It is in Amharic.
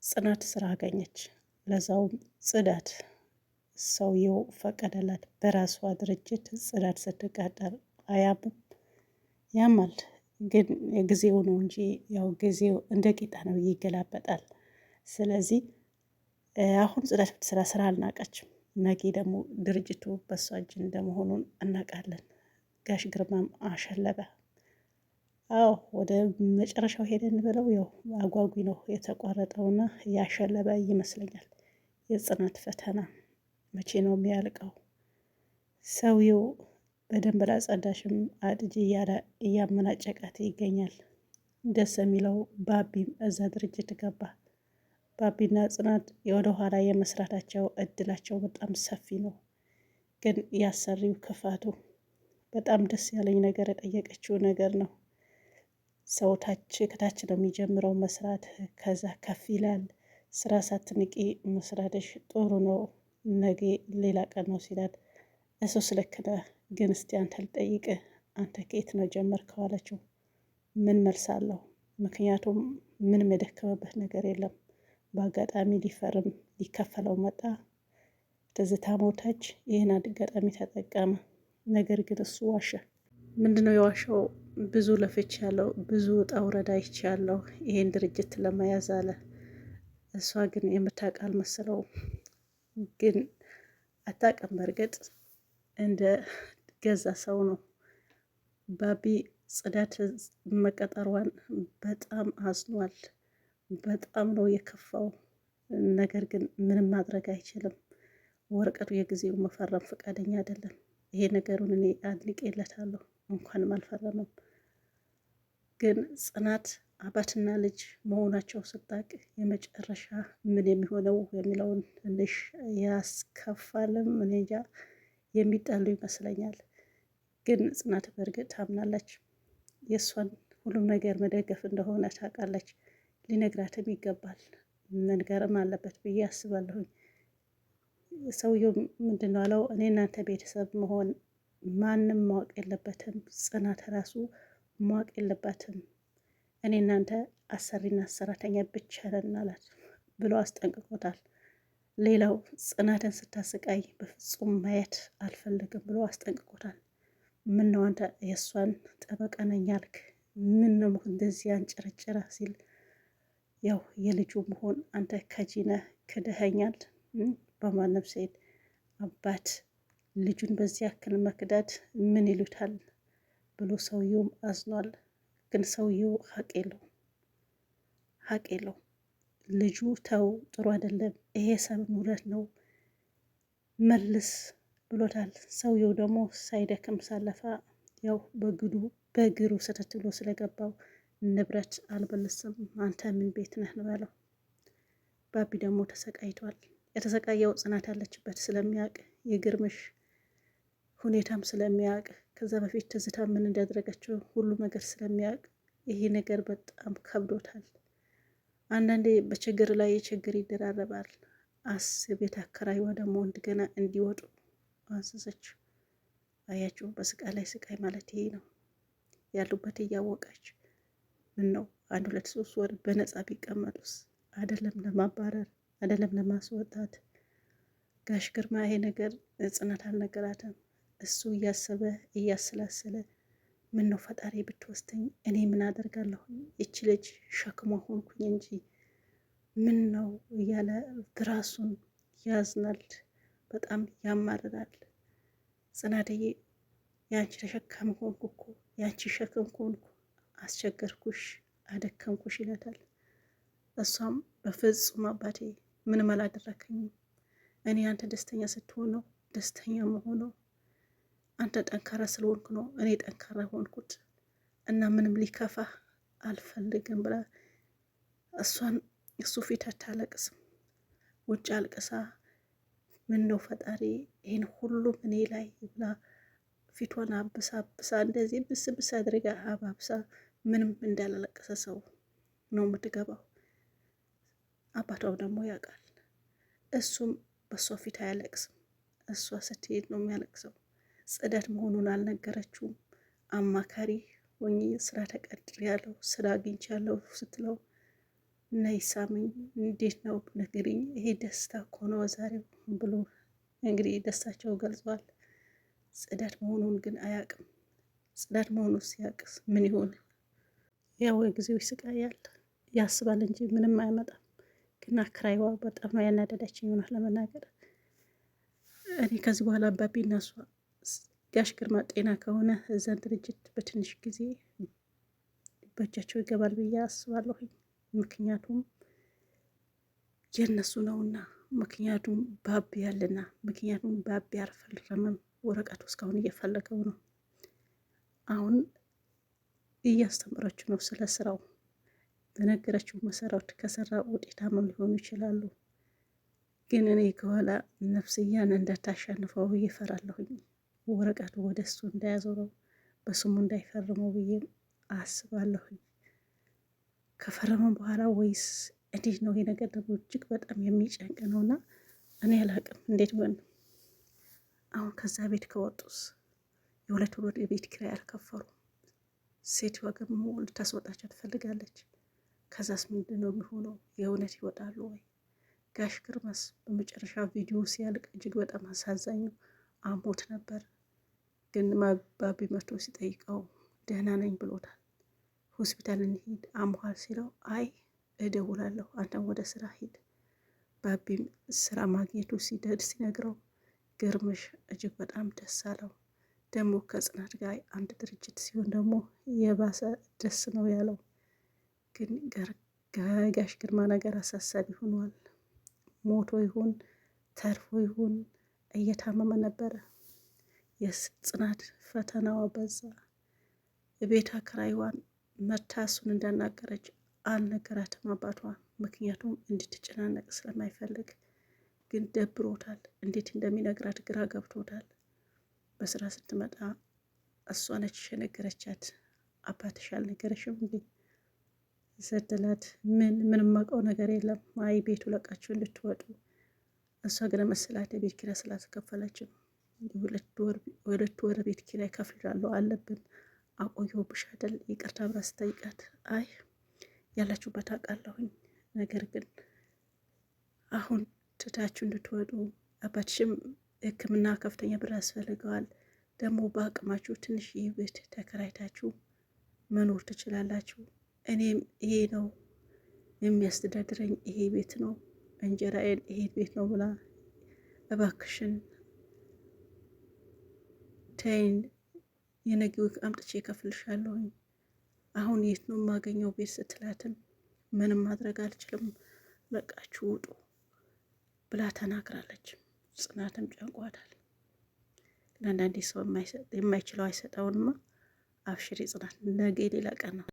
ጽናት ስራ አገኘች። ለዛውም ጽዳት። ሰውየው ፈቀደላት። በራሷ ድርጅት ጽዳት ስትቀጠር አያምም? ያማል። ግን ጊዜው ነው እንጂ ያው ጊዜው እንደ ቂጣ ነው፣ ይገላበጣል። ስለዚህ አሁን ጽዳት ብትሰራ ስራ አልናቀችም። ነገ ደግሞ ድርጅቱ በሷ እጅ እንደመሆኑን እናውቃለን። ጋሽ ግርማም አሸለበ። አዎ ወደ መጨረሻው ሄደን ብለው ያው አጓጊ ነው የተቋረጠውና ያሸለበ ይመስለኛል። የጽናት ፈተና መቼ ነው የሚያልቀው? ሰውየው በደንብ ላጸዳሽም አጥጂ እያለ እያመናጨቃት ይገኛል። ደስ የሚለው ባቢም እዛ ድርጅት ገባ። ባቢና ጽናት የወደ ኋላ የመስራታቸው እድላቸው በጣም ሰፊ ነው። ግን ያሰሪው ክፋቱ በጣም ደስ ያለኝ ነገር የጠየቀችው ነገር ነው። ሰው ታች ከታች ነው የሚጀምረው መስራት፣ ከዛ ከፍ ይላል። ስራ ሳትንቂ መስራትሽ ጥሩ ነው፣ ነገ ሌላ ቀን ነው ሲላት፣ እሱስ ልክ ነህ፣ ግን እስቲ አንተ ልጠይቅህ፣ አንተ ከየት ነው ጀመርከው አለችው። ምን መልስ አለው? ምክንያቱም ምንም የደከመበት ነገር የለም። በአጋጣሚ ሊፈርም ሊከፈለው መጣ። ትዝታ ሞታች። ይህን አጋጣሚ ተጠቀመ። ነገር ግን እሱ ዋሸ። ምንድነው የዋሻው? ብዙ ለፍቻ ያለው ብዙ ውጣ ውረድ አይቻለሁ ይሄን ድርጅት ለመያዝ አለ። እሷ ግን የምታውቅ አልመሰለውም። ግን አታውቅም። በእርግጥ እንደ ገዛ ሰው ነው። ባቢ ጽዳት መቀጠሯን በጣም አዝኗል። በጣም ነው የከፋው። ነገር ግን ምንም ማድረግ አይችልም። ወረቀቱ የጊዜው መፈረም ፈቃደኛ አይደለም። ይሄ ነገሩን እኔ አድንቄለታለሁ። እንኳንም አልፈረመም። ግን ጽናት አባትና ልጅ መሆናቸው ስታቅ የመጨረሻ ምን የሚሆነው የሚለውን ትንሽ ያስከፋልም። እኔ እንጃ የሚጣሉ ይመስለኛል። ግን ጽናት በእርግጥ ታምናለች። የእሷን ሁሉም ነገር መደገፍ እንደሆነ ታውቃለች። ሊነግራትም ይገባል፣ መንገርም አለበት ብዬ አስባለሁኝ። ሰውየው ምንድን ነው አለው? እኔ እናንተ ቤተሰብ መሆን ማንም ማወቅ የለበትም፣ ጽናት ራሱ ማወቅ የለባትም፣ እኔ እናንተ አሰሪና ሰራተኛ ብቻ ነን አላት ብሎ አስጠንቅቆታል። ሌላው ጽናትን ስታስቃይ በፍጹም ማየት አልፈልግም ብሎ አስጠንቅቆታል። ምን ነው አንተ የእሷን ጠበቃ ነኝ አልክ? ምን ነው እንደዚህ አንጨረጨረ ሲል፣ ያው የልጁ መሆን አንተ ከጂነህ ክደኸኛል። በማንም ሴት አባት ልጁን በዚህ ያክል መክዳት ምን ይሉታል ብሎ ሰውየውም አዝኗል። ግን ሰውየው ሀቅ የለው። ልጁ ተው ጥሩ አይደለም፣ ይሄ ሰብ ውረት ነው መልስ ብሎታል። ሰውየው ደግሞ ሳይደክም ሳለፋ ያው በእግሩ ስተት ብሎ ስለገባው ንብረት አልበልስም አንተ ምን ቤት ነህ ነው ያለው። ባቢ ደግሞ ተሰቃይቷል። የተሰቃየው ጽናት ያለችበት ስለሚያውቅ የግርምሽ ሁኔታም ስለሚያውቅ ከዛ በፊት ትዝታ ምን እንዳደረገችው ሁሉ ነገር ስለሚያውቅ ይሄ ነገር በጣም ከብዶታል። አንዳንዴ በችግር ላይ ችግር ይደራረባል። ቤት አከራይዋ ደግሞ እንደገና እንዲወጡ አዘዘች። አያችሁ፣ በስቃይ ላይ ስቃይ ማለት ይሄ ነው። ያሉበት እያወቀች ምን ነው 1 2 3 ወር በነፃ ቢቀመጡስ? አይደለም ለማባረር አይደለም ለማስወጣት። ጋሽ ግርማ ይሄ ነገር ጽናት አልነገራትም። እሱ እያሰበ እያሰላሰለ ምን ነው ፈጣሪ ብትወስደኝ እኔ ምን አደርጋለሁ? ይቺ ልጅ ሸክሟ ሆንኩኝ እንጂ ምን ነው እያለ ራሱን ያዝናል። በጣም ያማርራል። ጽናትዬ ያንቺ ተሸካሚ ሆንኩ እኮ፣ ያንቺ ሸክም ሆንኩ፣ አስቸገርኩሽ፣ አደከምኩሽ ይላታል። እሷም በፍጹም አባቴ ምንም አላደረከኝም፣ እኔ አንተ ደስተኛ ስትሆን ነው ደስተኛ መሆነው፣ አንተ ጠንካራ ስለሆንኩ ነው እኔ ጠንካራ ሆንኩት እና ምንም ሊከፋ አልፈልግም ብላ እሷን እሱ ፊት አታለቅስም። ውጭ አልቅሳ ምን ነው ፈጣሪ ይህን ሁሉም እኔ ላይ ብላ ፊቷን አብሳ እንደዚህ ብስ አድርጋ አባብሳ ምንም እንዳላለቀሰ ሰው ነው የምትገባው። አባቷም ደግሞ ያውቃል። እሱም በእሷ ፊት አያለቅስም። እሷ ስትሄድ ነው የሚያለቅሰው። ጽዳት መሆኑን አልነገረችውም። አማካሪ ሆኜ ስራ ተቀጥሬያለሁ፣ ስራ አግኝቻለሁ ስትለው ነይ ሳሚኝ፣ እንዴት ነው ንገሪኝ፣ ይሄ ደስታ እኮ ነው ዛሬው ብሎ እንግዲህ ደስታቸው ገልጸዋል። ጽዳት መሆኑን ግን አያውቅም። ጽዳት መሆኑ ሲያቅስ ምን ይሆን? ያው የጊዜው ይስቃያል ያስባል እንጂ ምንም አይመጣም። ግን አክራይዋ በጣም ነው ያናደዳችኝ ይሆናል ለመናገር። እኔ ከዚህ በኋላ አባቢ እና እሷ ጋሽ ግርማ ጤና ከሆነ እዛን ድርጅት በትንሽ ጊዜ በእጃቸው ይገባል ብዬ አስባለሁኝ። ምክንያቱም የእነሱ ነውና፣ ምክንያቱም ባቢ ያለና፣ ምክንያቱም ባቢ አልፈረመም። ወረቀቱ እስካሁን እየፈለገው ነው። አሁን እያስተምረችው ነው ስለ ስራው። በነገረችው መሰረት ከሰራ ውጤታማ ሊሆኑ ይችላሉ። ግን እኔ ከኋላ ነፍስያን እንዳታሸንፈው ብዬ እፈራለሁኝ። ወረቀቱ ወደ እሱ እንዳያዞረው በስሙ እንዳይፈርመው ብዬ አስባለሁኝ። ከፈረመ በኋላ ወይስ እንዴት ነው? ይሄ ነገር ደግሞ እጅግ በጣም የሚጨንቅ ነው እና እኔ አላቅም እንዴት ሆን። አሁን ከዛ ቤት ከወጡስ የሁለት ወር የቤት ኪራይ አልከፈሉ። ሴትዋ ደግሞ ልታስወጣቸው ትፈልጋለች። ከዛስ ምንድን ነው የሚሆነው? የእውነት ይወጣሉ ወይ? ጋሽ ግርማስ በመጨረሻ ቪዲዮ ሲያልቅ እጅግ በጣም አሳዛኝ ነው። አሞት ነበር፣ ግን ባቢ መቶ ሲጠይቀው ደህና ነኝ ብሎታል። ሆስፒታል እንሂድ አሞሃል ሲለው አይ እደውላለሁ፣ አንተም ወደ ስራ ሂድ። ባቢም ስራ ማግኘቱ ሲነግረው ግርምሽ እጅግ በጣም ደስ አለው። ደግሞ ከጽናት ጋር አንድ ድርጅት ሲሆን ደግሞ የባሰ ደስ ነው ያለው። ግን ጋሽ ግርማ ነገር አሳሳቢ ሆኗል። ሞቶ ይሁን ተርፎ ይሁን እየታመመ ነበረ። የጽናት ፈተናዋ በዛ። ቤት አከራይዋን መታ እሱን እንዳናገረች አልነገራትም አባቷ፣ ምክንያቱም እንድትጨናነቅ ስለማይፈልግ። ግን ደብሮታል። እንዴት እንደሚነግራት ግራ ገብቶታል። በስራ ስትመጣ እሷ ነች የነገረቻት። አባትሽ አልነገረሽም እንዴ ስትላት፣ ምንም ማውቀው ነገር የለም፣ አይ ቤቱ ለቃችሁ እንድትወጡ። እሷ ግን መሰላት የቤት ኪራይ ስላስከፈለች ነው። ሁለት ወር ቤት ኪራይ ከፍላለሁ አለብን፣ አቆየሁብሽ አይደል ይቅርታ ብላ ስጠይቃት፣ አይ ያላችሁበት አውቃለሁኝ፣ ነገር ግን አሁን ትታችሁ እንድትወጡ፣ አባትሽም ሕክምና ከፍተኛ ብር ያስፈልገዋል፣ ደግሞ በአቅማችሁ ትንሽ ቤት ተከራይታችሁ መኖር ትችላላችሁ። እኔም ይሄ ነው የሚያስተዳድረኝ፣ ይሄ ቤት ነው እንጀራዬን፣ ይሄ ቤት ነው ብላ እባክሽን ተይን፣ የነገው አምጥቼ እከፍልሻለሁኝ። አሁን የት ነው የማገኘው ቤት ስትላትም ምንም ማድረግ አልችልም፣ በቃችሁ ውጡ ብላ ተናግራለች። ጽናትም ጨንቋታል። አንዳንዴ ሰው የማይችለው አይሰጠውንማ። አብሽሪ ጽናት፣ ነገ ሌላ ቀን ነው።